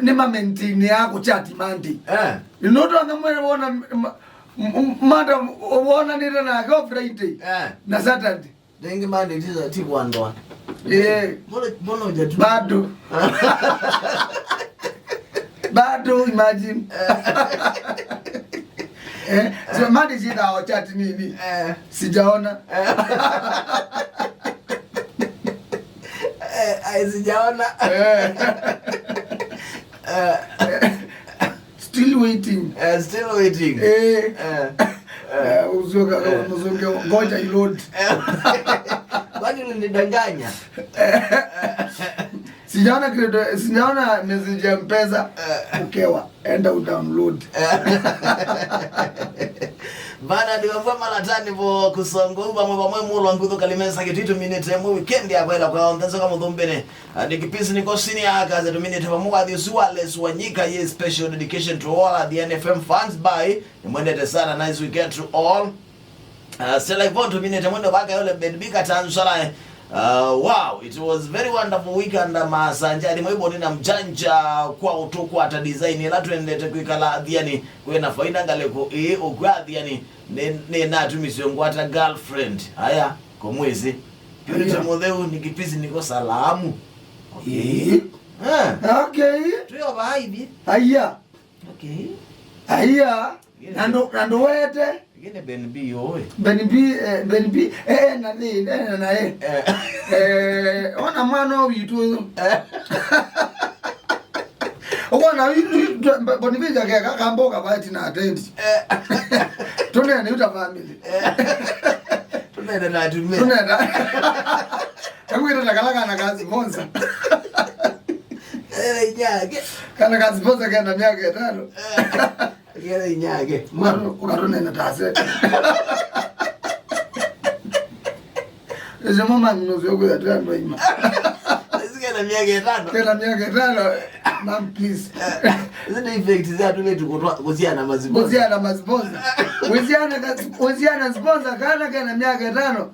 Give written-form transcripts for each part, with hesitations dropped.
ni mamentini yako chat mandi inoto ngamwe wona manda wona ni na go Friday na Saturday dengi mandi tiza tikwandwa mbona hujatu bado imagine so mandi jida wa chat nini sijaona sijaona still waiting uzoga ngoja load kwani unanidanganya sijaona message ya Mpesa ukewa enda udownload bana ndiwavua malatani vo kusongo bamwe bamwe mulo ngudho kalimesa kitu minute mu weekend ya kwela kwa ondenzo kama dhumbene ndikipisi niko sini aka za minute pamoja hadi usiwale suwanyika ye special dedication to all Athiani FM fans by mwendete sana nice weekend to all still like want to minute mwendo baka yole bedbika tanzala wow, it was very wonderful weekend masanja limwiboni na mjanja kwa utuku ata design la tuendete kuikala Athiani kwena faida ngaleko ogwa Athiani ne na tumisyo ngwata girlfriend haya komwezi purity modeu nikipisi niko salamu okay tuyo bahaibi haya okay haya nando wete ngine benbi yowe benbi na ona mwana witu ona witu bonivija kaka kamboka bati na attend tunene uta family tunene na tume tunene kamwita takalaka na kazi monza inyage kana kazi monza kana miaka 5 Gere inyage maro ukarone na tase Ese mama mnozyo kwa tano ima Sikena miaka 5 Kena miaka 5 Mom please Zile effect za tuletu kuziana maziboza kuziana maziboza kuziana sponsor kana miaka 5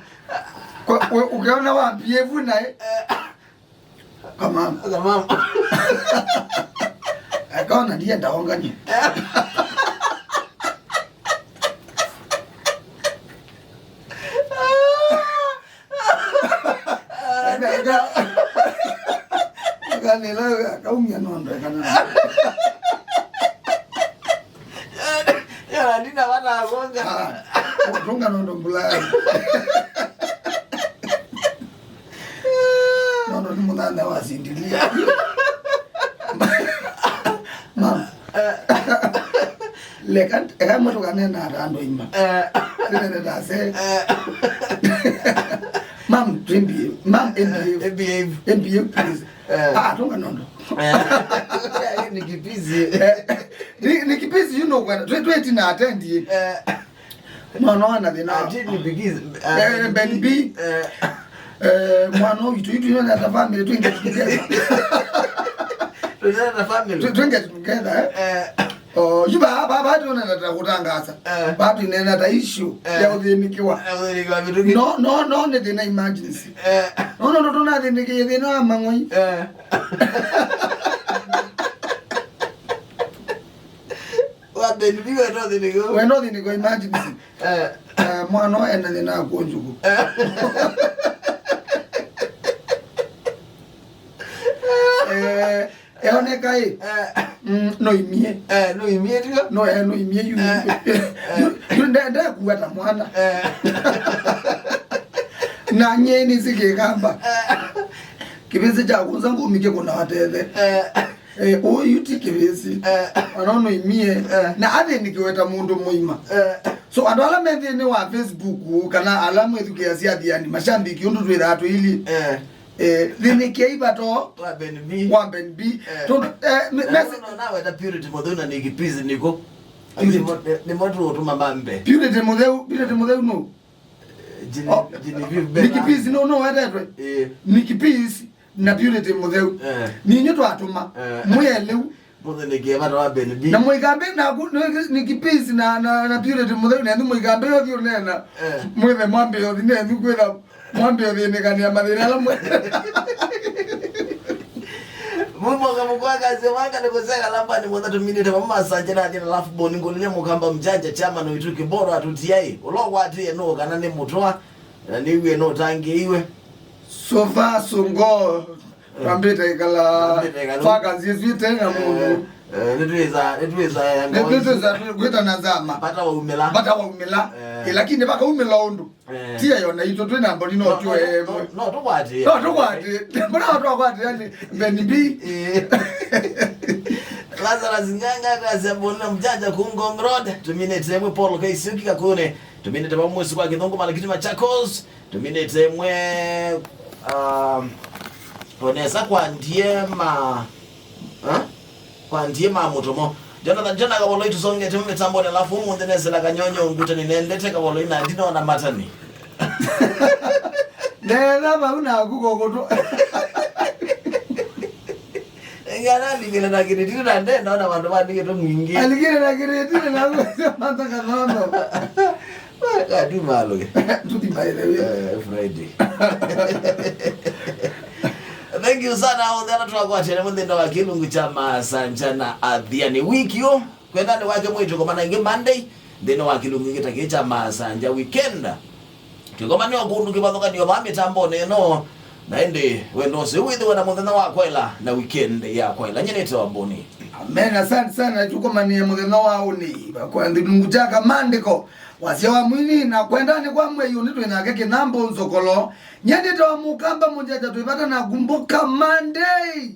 ukiona wapi yevu naye kama akaona ndiye ndaonganya kaumia nondo kana ya ndina wana agonga utunga nondo mbulai nondo ni mudanda wasindilia mam lekan moto kanena rando imba nene dase mam dream mam behave please tunga nondo nikipizi you know when 20 na attend ye no na the now benbi mwana witu na family twinge together oh yuba baba tuna natakutangaza baba inena ta issue ya udhinikiwa no ne the emergency no tuna dhinikiwa dhina mangoi wa benbi we no dhinikiwa emergency mwana enda dhina konjugu Eone kai no imie tiko no imie you nda kuata mwana na nyeni zikekamba kibisi cha kuzangu umike kuna watele yuti kibisi wanono imie na ade nikiweta mundu muima so andwala methini wa Facebook kana alamu ethukiasi Athiani mashambiki undu twira atu ili Thinikia to benbi to nawe ta purity moduna nikipizi niko ni moto utuma mambe purity modeu no nikipizi no wetwe nikipizi na purity modeu ninyo twatuma muyeleu muthinikia bata wa benbi na muigambe na nikipizi na purity modeu na muigambe yo thio nena mwethe mambe yo thine thukwira mwambe othine kania mathina lamwe Mumboka mukwaga zemanga nikuseka lamba ni mwana tuminite mama sanje na dina lafu boni ngolile Mukamba Mujanja chama no ituki boro atutiai ulogwa atiye no kana ne mutwa na niwe no tange iwe so far so go pambeta ikala faka zizwite na mungu nitweza gweta nazama pata wa umela lakini baka umela Undu tia yona ito twena mboni no twe no tukwati mbona watu wakwati yani benibi Lazara zinganga kazi mbona Mujanja ku Ngong Road tuminete mwe Paul Kaisuki kakune tuminete bamusi kwa Kidongo Malakiti Machakos tuminete mwe onesa kwa ndiema kwa ndiema mutomo jana kabolo itusonge tumme tambone alafu mundeneze la kanyonyo nguta ninendete kabolo ina ndino na matani nena bauna kugogoto ngana ligele na kiriti na ndenda na bantu bandike to mwingi aligele na kiriti na manta kanono kadi malo tudi baile Friday. Thank you sana ondana twakwatene mundenda wa kilungu cha masanja na Athiani wiki yo kwenda ni wake mwito kwa maana inge Monday ndeno wa kilungu ngitake cha masanja weekend tukoma ni okundu kibathoka ni obame tambo neno naende wendo se withi wana mundena wa kwela na weekend ya kwela nyenete wa boni amen asante sana tukoma ni mundena wa uni kwa ndungu chaka mandiko wasiwa mwini na kwenda ni kwa mwe yuni twina keke nambo nzokolo nyendete wa Mukamba Mujanja tuipata na kumbuka Monday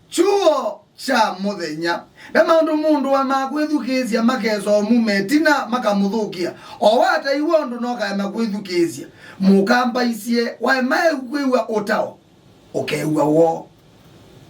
chuo cha muthenya bema mundu wa makwithukizia makezo mumetina makamuthukia owata iwondo noka makwithukizia Mukamba isie wa mai kwiwa otao okeiwa wo